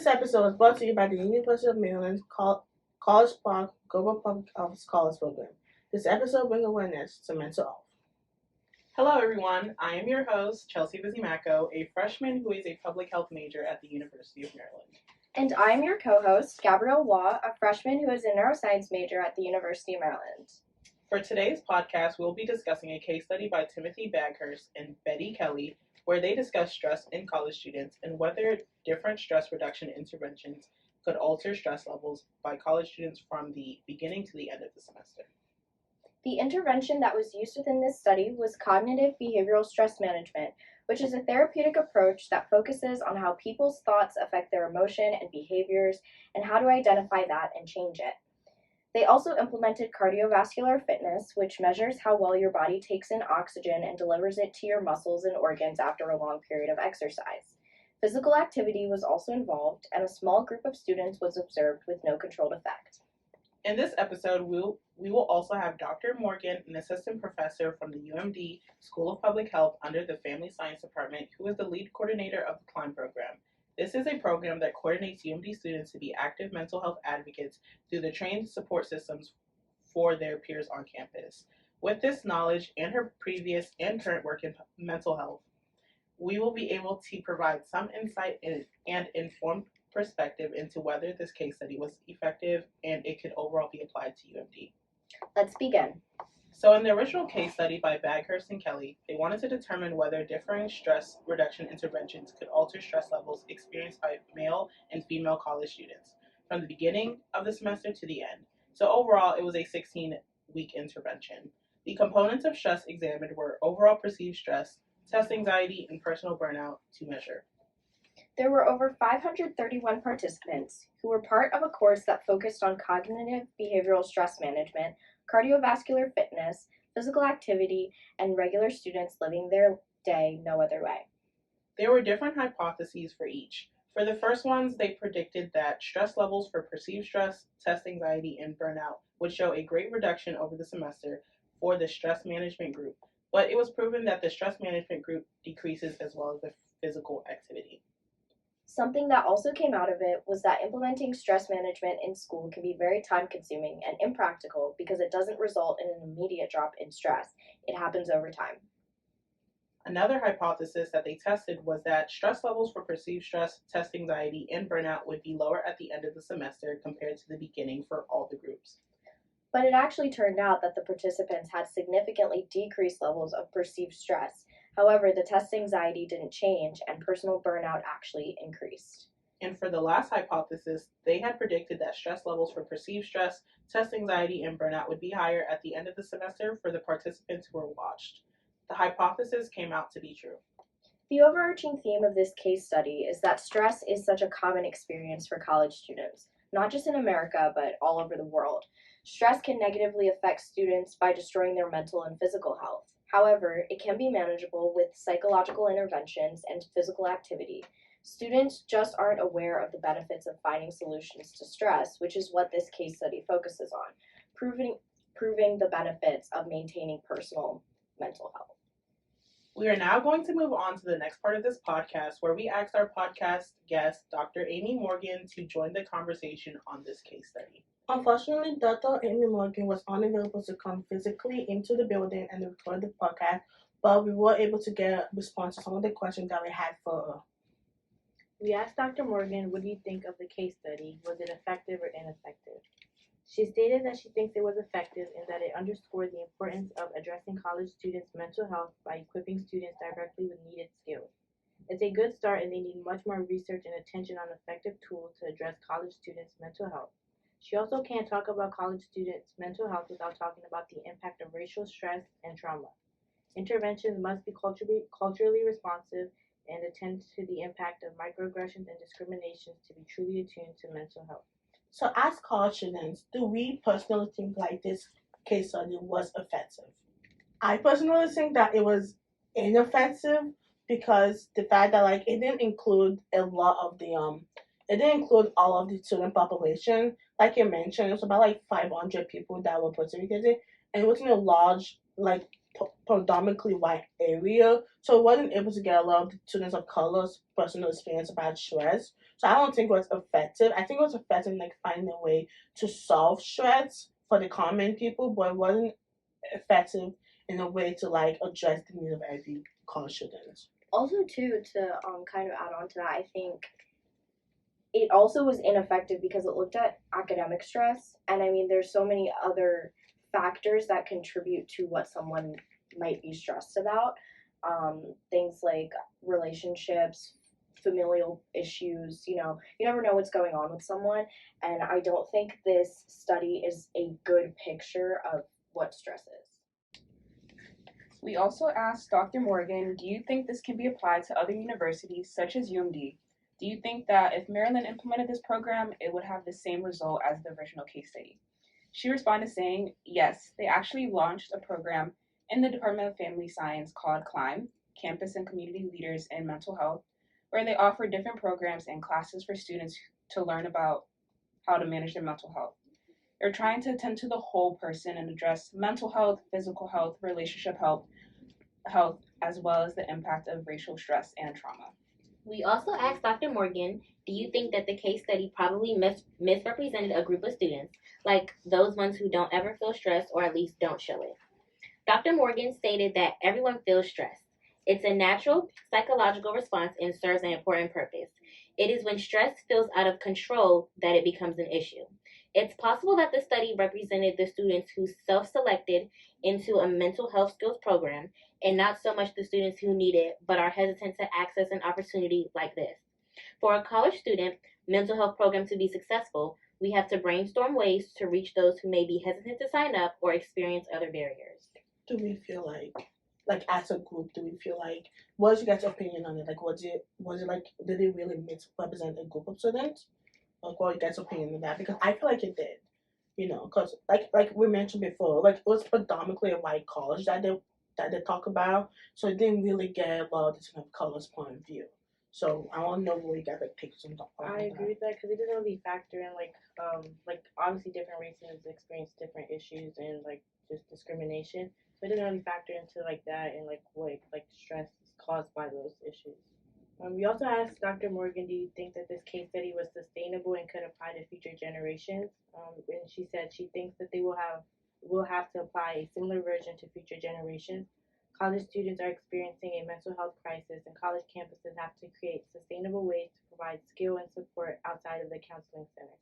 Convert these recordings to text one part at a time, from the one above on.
This episode is brought to you by the University of Maryland's College Park Global Public Health Scholars Program. This episode brings awareness to mental health. Hello, everyone. I am your host, Chelsea Bizimacco, a freshman who is a public health major at the University of Maryland. And I'm your co-host, Gabrielle Waugh, a freshman who is a neuroscience major at the University of Maryland. For today's podcast, we'll be discussing a case study by Timothy Baghurst and Betty Kelley, where they discuss stress in college students and whether different stress reduction interventions could alter stress levels by college students from the beginning to the end of the semester. The intervention that was used within this study was cognitive behavioral stress management, which is a therapeutic approach that focuses on how people's thoughts affect their emotion and behaviors and how to identify that and change it. They also implemented cardiovascular fitness, which measures how well your body takes in oxygen and delivers it to your muscles and organs after a long period of exercise. Physical activity was also involved, and a small group of students was observed with no controlled effect. In this episode, we will also have Dr. Morgan, an assistant professor from the UMD School of Public Health under the Family Science Department, who is the lead coordinator of the CLIMB program. This is a program that coordinates UMD students to be active mental health advocates through the trained support systems for their peers on campus. With this knowledge and her previous and current work in mental health, we will be able to provide some insight and informed perspective into whether this case study was effective and it could overall be applied to UMD. Let's begin. So in the original case study by Baghurst and Kelley, they wanted to determine whether differing stress reduction interventions could alter stress levels experienced by male and female college students from the beginning of the semester to the end. So overall, it was a 16-week intervention. The components of stress examined were overall perceived stress, test anxiety, and personal burnout to measure. There were over 531 participants who were part of a course that focused on cognitive behavioral stress management, cardiovascular fitness, physical activity, and regular students living their day no other way. There were different hypotheses for each. For the first ones, they predicted that stress levels for perceived stress, test anxiety, and burnout would show a great reduction over the semester for the stress management group, but it was proven that the stress management group decreases as well as the physical activity. Something that also came out of it was that implementing stress management in school can be very time-consuming and impractical because it doesn't result in an immediate drop in stress. It happens over time. Another hypothesis that they tested was that stress levels for perceived stress, test anxiety, and burnout would be lower at the end of the semester compared to the beginning for all the groups. But it actually turned out that the participants had significantly decreased levels of perceived stress. However, the test anxiety didn't change, and personal burnout actually increased. And for the last hypothesis, they had predicted that stress levels for perceived stress, test anxiety, and burnout would be higher at the end of the semester for the participants who were watched. The hypothesis came out to be true. The overarching theme of this case study is that stress is such a common experience for college students, not just in America, but all over the world. Stress can negatively affect students by destroying their mental and physical health. However, it can be manageable with psychological interventions and physical activity. Students just aren't aware of the benefits of finding solutions to stress, which is what this case study focuses on, proving the benefits of maintaining personal mental health. We are now going to move on to the next part of this podcast, where we asked our podcast guest, Dr. Amy Morgan, to join the conversation on this case study. Unfortunately, Dr. Amy Morgan was unavailable to come physically into the building and record the podcast, but we were able to get a response to some of the questions that we had for her. We asked Dr. Morgan, what do you think of the case study? Was it effective or ineffective? She stated that she thinks it was effective and that it underscored the importance of addressing college students' mental health by equipping students directly with needed skills. It's a good start, and they need much more research and attention on effective tools to address college students' mental health. She also can't talk about college students' mental health without talking about the impact of racial stress and trauma. Interventions must be culturally responsive and attend to the impact of microaggressions and discriminations to be truly attuned to mental health. So as college students, do we personally think like this case study was offensive? I personally think that it was inoffensive because the fact that it didn't include a lot of it didn't include all of the student population. Like you mentioned, it was about 500 people that were participating, and it was in a large predominantly white area, so it wasn't able to get a lot of the students of color's personal experience about stress. So So I don't think it was effective. I think it was effective in like finding a way to solve stress for the common people, but it wasn't effective in a way to like address the needs of every college student. Also, too, to kind of add on to that, I think it also was ineffective because it looked at academic stress, and I mean, there's so many other factors that contribute to what someone might be stressed about. Things like relationships, familial issues, you never know what's going on with someone, and I don't think this study is a good picture of what stress is. We also asked Dr. Morgan, do you think this can be applied to other universities such as UMD? Do you think that if Maryland implemented this program, it would have the same result as the original case study? She responded saying, yes, they actually launched a program in the Department of Family Science called CLIMB, Campus and Community Leaders in Mental Health, where they offer different programs and classes for students to learn about how to manage their mental health. They're trying to attend to the whole person and address mental health, physical health, relationship health, as well as the impact of racial stress and trauma. We also asked Dr. Morgan, do you think that the case study probably misrepresented a group of students, like those ones who don't ever feel stressed or at least don't show it? Dr. Morgan stated that everyone feels stressed. It's a natural psychological response and serves an important purpose. It is when stress feels out of control that it becomes an issue. It's possible that the study represented the students who self-selected into a mental health skills program and not so much the students who need it but are hesitant to access an opportunity like this. For a college student mental health program to be successful, we have to brainstorm ways to reach those who may be hesitant to sign up or experience other barriers. Do we feel like as a group, do we feel like, what's your guys' opinion on it? Like, was it like, did it really represent a group of students? Like, what your guys' opinion on that? Because I feel like it did, because like we mentioned before, like it was predominantly a white college that they talk about, so it didn't really get a lot of this kind of color's point of view. So I want to know what you guys like take some thought on. I agree with that because it doesn't really factor in like obviously different races experience different issues and like just discrimination. So it doesn't really factor into like that and like what like stress is caused by those issues. We also asked Dr. Morgan, do you think that this case study was sustainable and could apply to future generations? And she said she thinks that they will have to apply a similar version to future generations. College students are experiencing a mental health crisis, and college campuses have to create sustainable ways to provide skill and support outside of the counseling center.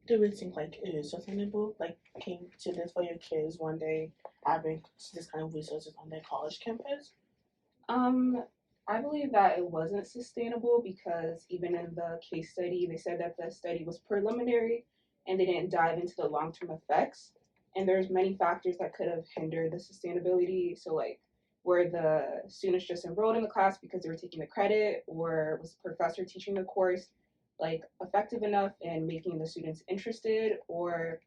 Do you think like it is sustainable? Like, can you do this for your kids one day, having this kind of resources on their college campus? I believe that it wasn't sustainable because even in the case study, they said that the study was preliminary and they didn't dive into the long-term effects. And there's many factors that could have hindered the sustainability. So like, were the students just enrolled in the class because they were taking the credit, or was the professor teaching the course like effective enough in making the students interested, or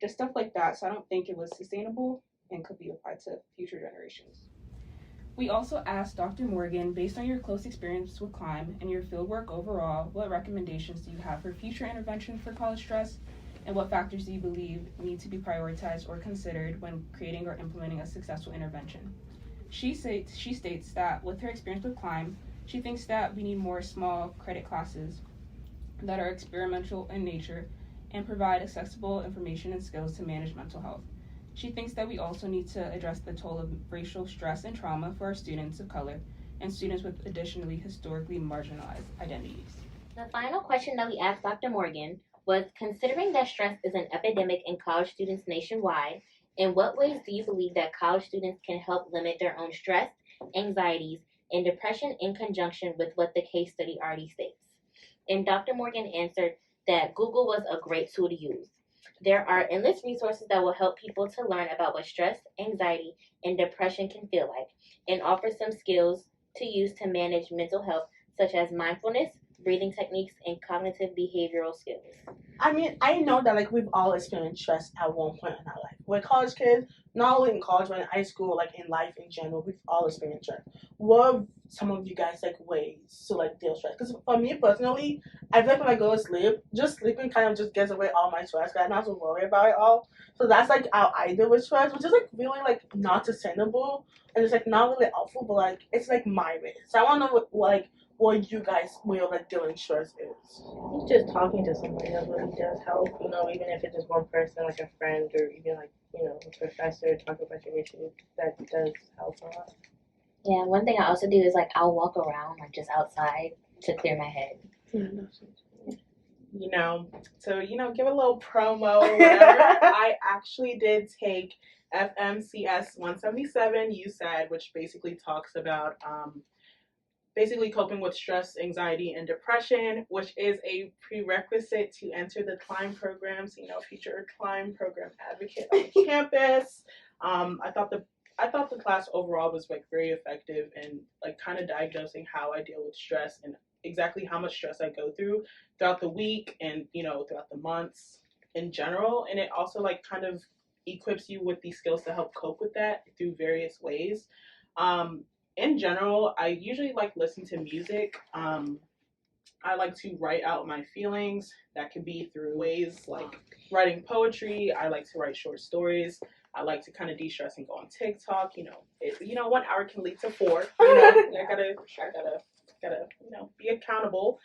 just stuff like that. So I don't think it was sustainable and could be applied to future generations. We also asked Dr. Morgan, based on your close experience with CLIMB and your fieldwork overall, what recommendations do you have for future intervention for college stress, and what factors do you believe need to be prioritized or considered when creating or implementing a successful intervention? She states that with her experience with CLIMB, she thinks that we need more small credit classes that are experimental in nature and provide accessible information and skills to manage mental health. She thinks that we also need to address the toll of racial stress and trauma for our students of color and students with additionally historically marginalized identities. The final question that we asked Dr. Morgan was, considering that stress is an epidemic in college students nationwide, in what ways do you believe that college students can help limit their own stress, anxieties, and depression in conjunction with what the case study already states? And Dr. Morgan answered that Google was a great tool to use. There are endless resources that will help people to learn about what stress, anxiety, and depression can feel like, and offer some skills to use to manage mental health, such as mindfulness, breathing techniques, and cognitive behavioral skills. I mean, I know that like we've all experienced stress at one point in our life. We're college kids, not only in college, but in high school, like in life in general, we've all experienced stress. What are some of you guys like ways to like deal with stress? Because for me personally, I feel like when I go to sleep, just sleeping kind of just gets away all my stress. I don't have to worry about it all. So that's like how I deal with stress, which is like really like not sustainable and it's like not really helpful, but like it's like my way. So I want to know what you guys way of like dealing with stress is? Just talking to somebody that really does help, even if it's just one person, like a friend, or even like, a professor, talk about your issues, that does help a lot. Yeah, one thing I also do is like I'll walk around like just outside to clear my head. Give a little promo or whatever. I actually did take FMCS 177 USAD, which basically talks about basically coping with stress, anxiety, and depression, which is a prerequisite to enter the CLIMB program. So, future CLIMB program advocate on campus. I thought the class overall was like very effective in like kind of diagnosing how I deal with stress and exactly how much stress I go throughout the week and throughout the months in general. And it also like kind of equips you with these skills to help cope with that through various ways. In general, I usually like listen to music. I like to write out my feelings. That can be through ways like writing poetry. I like to write short stories. I like to kind of de-stress and go on TikTok. 1 hour can lead to 4. I gotta be accountable.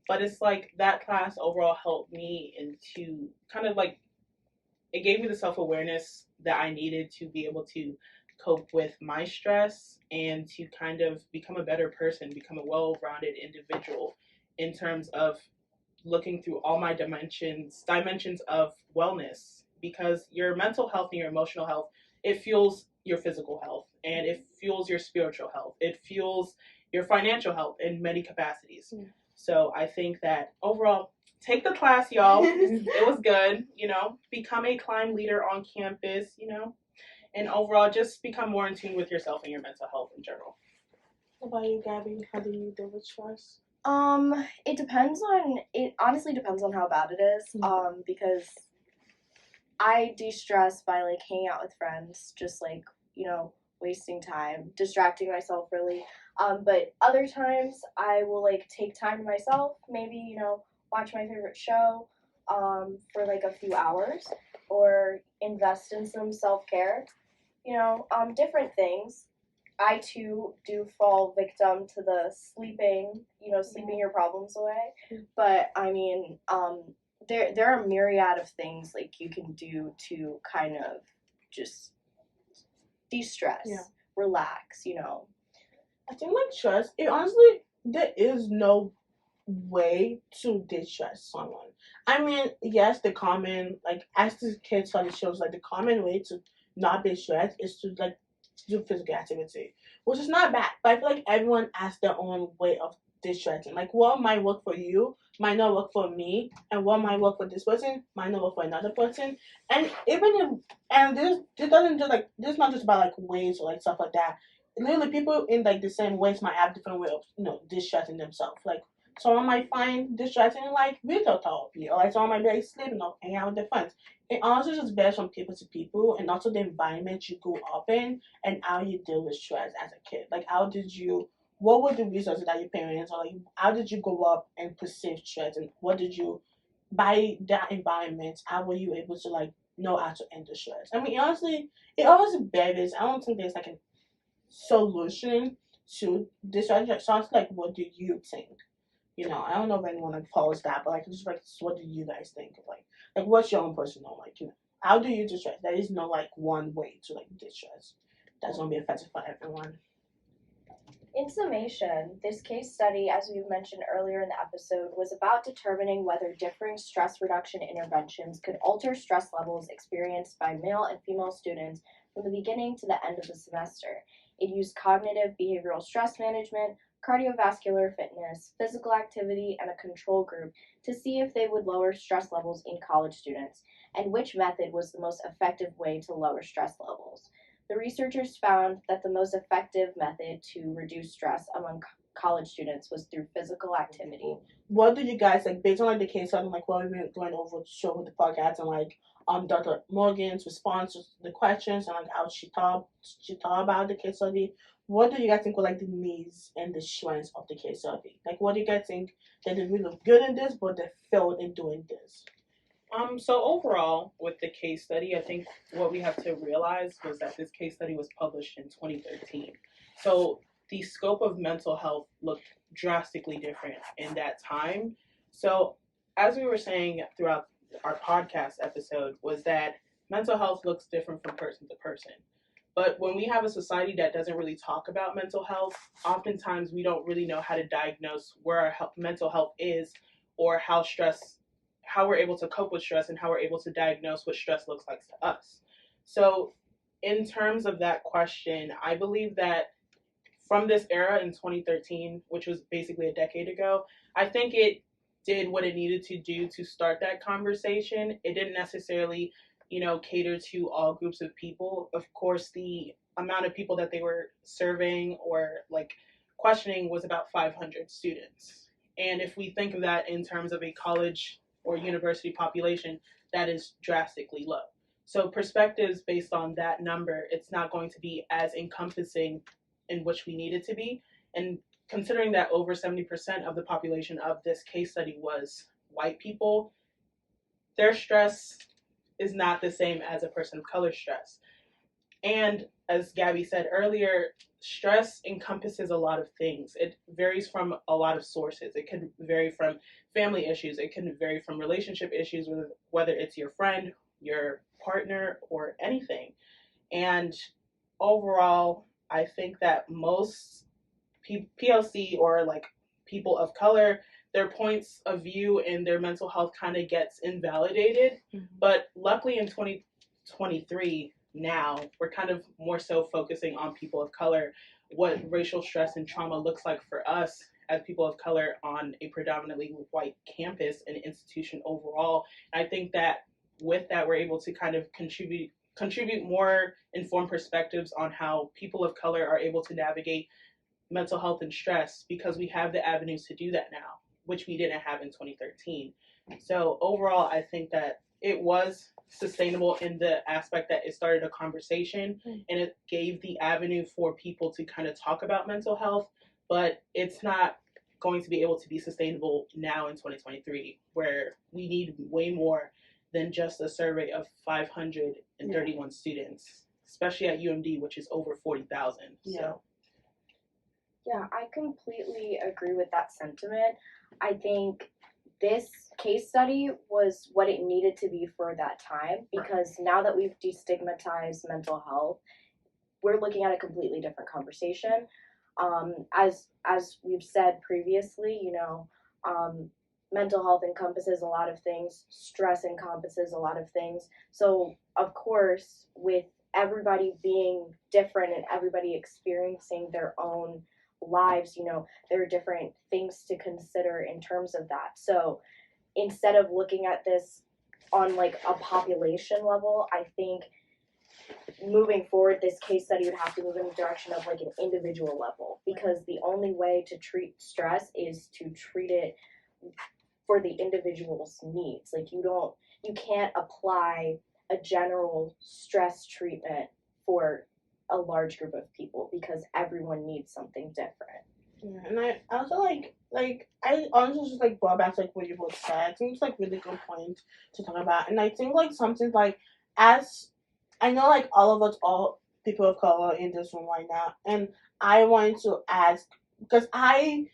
But it's like that class overall helped me into kind of like it gave me the self-awareness that I needed to be able to cope with my stress and to kind of become a better person, become a well-rounded individual in terms of looking through all my dimensions of wellness, because your mental health and your emotional health, it fuels your physical health and it fuels your spiritual health. It fuels your financial health in many capacities. Yeah. So I think that overall, take the class, y'all. It was good, become a CLIMB leader on campus, and overall just become more in tune with yourself and your mental health in general. What about you, Gabby? How do you deal with stress? It honestly depends on how bad it is. Because I de-stress by like hanging out with friends, just like, wasting time, distracting myself really. But other times I will like take time to myself, maybe, watch my favorite show, for like a few hours, or invest in some self-care, different things. I too do fall victim to the sleeping your problems away. But I mean, there are myriad of things like you can do to kind of just de-stress, relax. I think like stress, honestly, there is no way to distress someone. I mean, yes, the common, like, as the case study shows, like, the common way to not be stressed is to, like, do physical activity, which is not bad. But I feel like everyone has their own way of distressing. Like, what might work for you might not work for me, and what might work for this person might not work for another person. And even if, and this doesn't just, like, this is not just about, like, ways or, like, stuff like that. Literally, people in, like, the same ways might have different way of, distressing themselves. Like, someone might find distracting like video therapy, or like someone might be like sleeping or hanging out with their friends. It honestly just varies from people to people, and also the environment you grew up in and how you deal with stress as a kid. Like, what were the resources that your parents, or like, how did you grow up and perceive stress, and what did you, by that environment, how were you able to like know how to end the stress? I mean, honestly, it always varies. I don't think there's like a solution to this. Sounds like, what do you think? I don't know if anyone like follows that, but like, just like, what do you guys think of like what's your own personal like, how do you distress? There is no like one way to like distress that's gonna be effective for everyone. In summation, this case study, as we mentioned earlier in the episode, was about determining whether differing stress reduction interventions could alter stress levels experienced by male and female students from the beginning to the end of the semester. It used cognitive behavioral stress management, cardiovascular fitness, physical activity, and a control group to see if they would lower stress levels in college students, and which method was the most effective way to lower stress levels. The researchers found that the most effective method to reduce stress among college students was through physical activity. What do you guys like, based on like the case study, like what we've been going over to show with the podcast, and like Dr. Morgan's response to the questions, and like how she thought about the case study? What do you guys think were like the needs and the strengths of the case study? Like, what do you guys think that they really good in this, but they failed in doing this? So overall, with the case study, I think what we have to realize was that this case study was published in 2013. So the scope of mental health looked drastically different in that time. So, as we were saying throughout our podcast episode, was that mental health looks different from person to person. But when we have a society that doesn't really talk about mental health, oftentimes we don't really know how to diagnose where our mental health is, or how we're able to cope with stress, and how we're able to diagnose what stress looks like to us. So, in terms of that question, I believe that from this era in 2013, which was basically a decade ago, I think it did what it needed to do to start that conversation. It didn't necessarily, cater to all groups of people. Of course, the amount of people that they were surveying or like questioning was about 500 students. And if we think of that in terms of a college or university population, that is drastically low. So perspectives based on that number, it's not going to be as encompassing in which we need it to be. And considering that over 70% of the population of this case study was white people, their stress is not the same as a person of color stress. And as Gabby said earlier, stress encompasses a lot of things. It varies from a lot of sources. It can vary from family issues. It can vary from relationship issues, whether it's your friend, your partner, or anything. And overall, I think that most POC or like people of color, their points of view and their mental health kind of gets invalidated. Mm-hmm. But luckily in 2023 now, we're kind of more so focusing on people of color, what racial stress and trauma looks like for us as people of color on a predominantly white campus and institution overall. And I think that with that, we're able to kind of contribute more informed perspectives on how people of color are able to navigate mental health and stress, because we have the avenues to do that now, which we didn't have in 2013. So overall, I think that it was sustainable in the aspect that it started a conversation and it gave the avenue for people to kind of talk about mental health, but it's not going to be able to be sustainable now in 2023, where we need way more than just a survey of 531 students, especially at UMD, which is over 40,000. Yeah. So. Yeah, I completely agree with that sentiment. I think this case study was what it needed to be for that time, because now that we've destigmatized mental health, we're looking at a completely different conversation. As we've said previously, mental health encompasses a lot of things. Stress encompasses a lot of things. So, of course, with everybody being different and everybody experiencing their own lives, there are different things to consider in terms of that. So instead of looking at this on like a population level, I think moving forward, this case study would have to move in the direction of like an individual level, because the only way to treat stress is to treat it for the individual's needs. Like you can't apply a general stress treatment for a large group of people, because everyone needs something different. Yeah, and I also like I honestly just like brought back like what you both said. I think it's like really good point to talk about, and I think like something like, as I know like all of us, all people of color in this room right now, and I wanted to ask, because I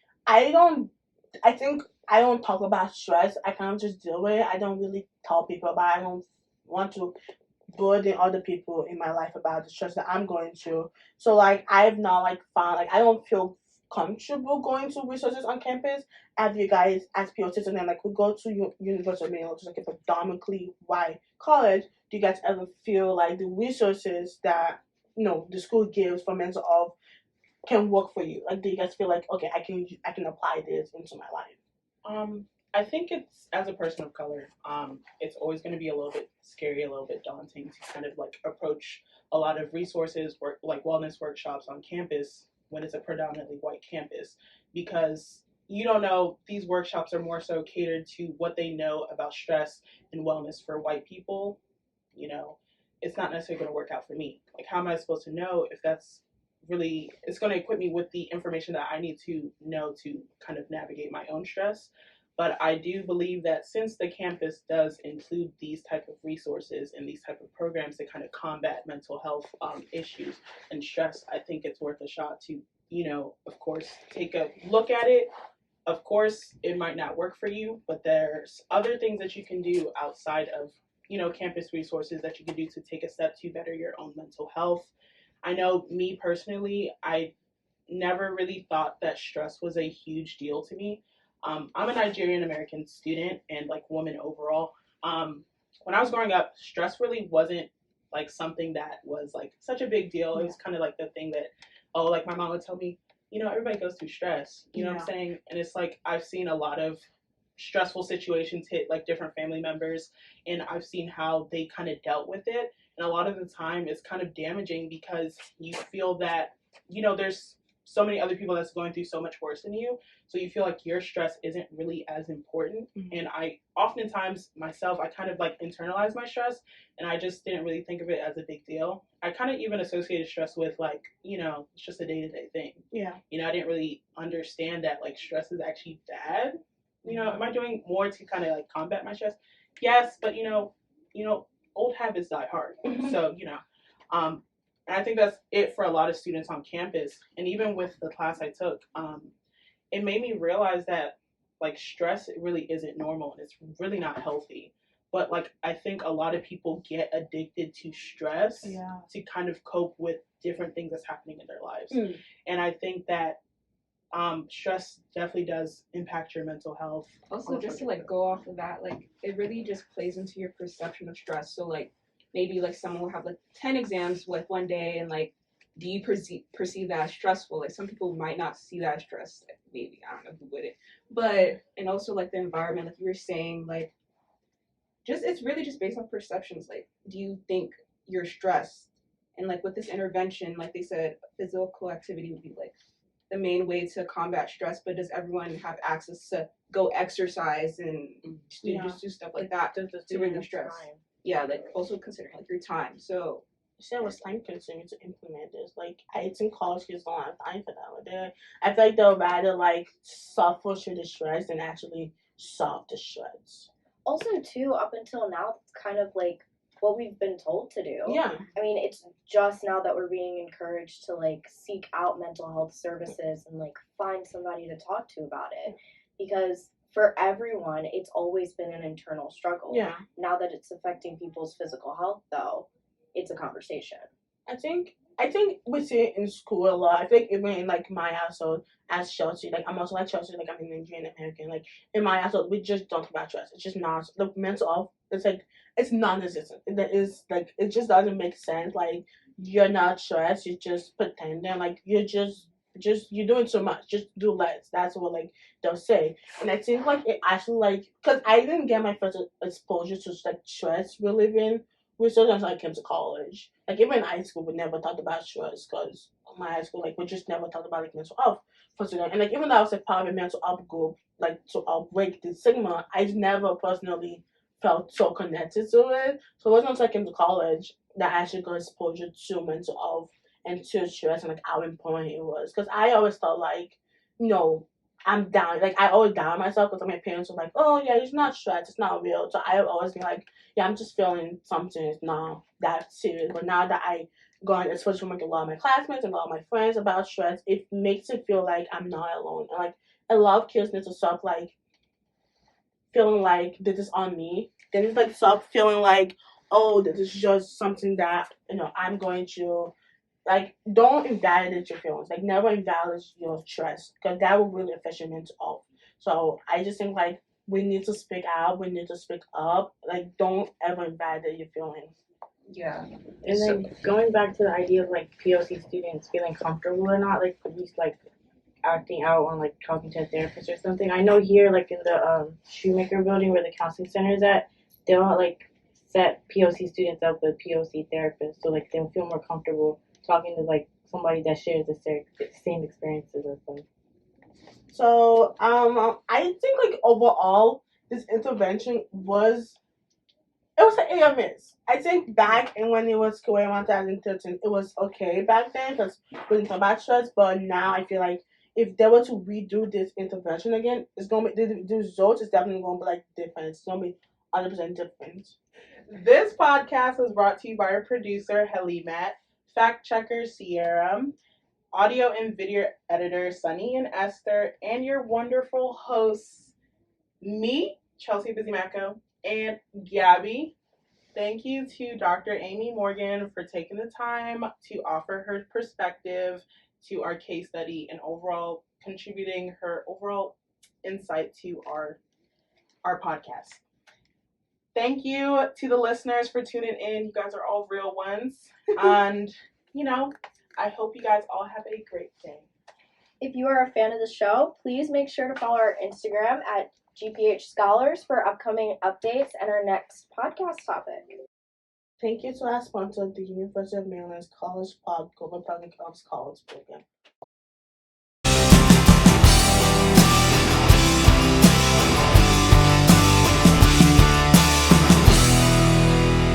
think I don't talk about stress. I kind of just deal with it. I don't really tell people about it. I don't want to burden other people in my life about the stress that I'm going through. So like I've not like found like I don't feel comfortable going to resources on campus. As you guys as POCs, and then like we go to University of Maryland, which is like a predominantly white college. Do you guys ever feel like the resources that the school gives for mental health can work for you? Like, do you guys feel like, okay, I can apply this into my life? I think it's, as a person of color, it's always going to be a little bit scary, a little bit daunting to kind of like approach a lot of resources, like wellness workshops on campus when it's a predominantly white campus, because you don't know, these workshops are more so catered to what they know about stress and wellness for white people. It's not necessarily going to work out for me. Like, how am I supposed to know if that's really, it's going to equip me with the information that I need to know to kind of navigate my own stress. But I do believe that since the campus does include these type of resources and these type of programs to kind of combat mental health issues and stress, I think it's worth a shot to of course, take a look at it. Of course, it might not work for you, but there's other things that you can do outside of, campus resources that you can do to take a step to better your own mental health. I know me personally, I never really thought that stress was a huge deal to me. I'm a Nigerian American student and like woman overall. When I was growing up, stress really wasn't like something that was like such a big deal. It was kind of like the thing that, oh, like my mom would tell me, everybody goes through stress. You know what I'm saying? And it's like I've seen a lot of stressful situations hit like different family members, and I've seen how they kind of dealt with it. And a lot of the time, it's kind of damaging because you feel that there's so many other people that's going through so much worse than you, so you feel like your stress isn't really as important. And I oftentimes myself, I kind of like internalize my stress, and I just didn't really think of it as a big deal. I kind of even associated stress with like, it's just a day-to-day thing. I didn't really understand that like stress is actually bad. Am I doing more to kind of like combat my stress? Yes, but old habits die hard. So and I think that's it for a lot of students on campus. And even with the class I took, it made me realize that like stress really isn't normal and it's really not healthy. But like I think a lot of people get addicted to stress to kind of cope with different things that's happening in their lives. And I think that stress definitely does impact your mental health. Also, just to like go off of that, like it really just plays into your perception of stress. So like maybe like someone will have like 10 exams with one day, and like do you perceive that as stressful? Like some people might not see that as stress. Like, maybe I don't know who wouldn't, but and also like the environment, like you were saying, like just it's really just based on perceptions. Like, do you think you're stressed? And like with this intervention, like they said, physical activity would be like the main way to combat stress, but does everyone have access to go exercise and just do stuff like that to relieve stress? Yeah, like also considering like your time. So it was time consuming to implement this. Like I think college kids don't have time for that. I feel like they'll rather like suffer through the stress than actually solve the stress. Also, too, up until now, it's kind of like what we've been told to do. Yeah. I mean, it's just now that we're being encouraged to like seek out mental health services and like find somebody to talk to about it, because for everyone, it's always been an internal struggle. Yeah. Now that it's affecting people's physical health, though, it's a conversation. I think we see it in school a lot. I think even in like my household as Chelsea, like I'm also like Chelsea, like I'm a Nigerian American. Like in my household, we just don't talk about stress. It's just not the mental health. It's like it's non-existent. It is like it just doesn't make sense. Like you're not stressed. You're just pretending. Like you're just you're doing so much. Just do less. That's what like they'll say. And I think like it actually like because I didn't get my first exposure to like stress relieving research until I came to college. Like even in high school, we never talked about stress because my high school, like we just never talked about like mental health for students. And like even though I was a part of a mental health group, like to break the stigma, I never personally felt so connected to it. So it wasn't until I came to college that I actually got exposure to mental health and to stress and like how important it was. Because I always thought like, I'm down. Like I always down myself because my parents were like, "Oh yeah, it's not stress. It's not real." So I always be like, "Yeah, I'm just feeling something. It's not that serious." But now that I go on exposure from like a lot of my classmates and a lot of my friends about stress, it makes it feel like I'm not alone. And like a lot of kids need to stop like feeling like this is on me. Then it's like stop feeling like, "Oh, this is just something that I'm going to." Like, don't invalidate your feelings. Like, never invalidate your stress because that will really affect your mental health. So, I just think, like, we need to speak out. We need to speak up. Like, don't ever invalidate your feelings. Yeah. And then going back to the idea of, like, POC students feeling comfortable or not, like, at least, like, acting out on, like, talking to a therapist or something. I know here, like, in the Shoemaker building where the counseling center is at, they'll, like, set POC students up with POC therapists so, like, they'll feel more comfortable talking to like somebody that shares the same experiences as them. So I think like overall this intervention was an AMS. I think back and when it was going around 2013, it was okay back then because we didn't talk about stress. But now I feel like if they were to redo this intervention again, it's gonna be the results is definitely gonna be like different. It's gonna be 100% different. This podcast was brought to you by our producer Kelley, fact checker Sierra, audio and video editor Sunny and Esther, and your wonderful hosts, me, Chelsea Busymaco, and Gabby. Thank you to Dr. Amy Morgan for taking the time to offer her perspective to our case study and overall contributing her overall insight to our podcast. Thank you to the listeners for tuning in. You guys are all real ones. And, I hope you guys all have a great day. If you are a fan of the show, please make sure to follow our Instagram at GPH Scholars for upcoming updates and our next podcast topic. Thank you to our sponsor, the University of Maryland's College Pod Global Public Health College Program.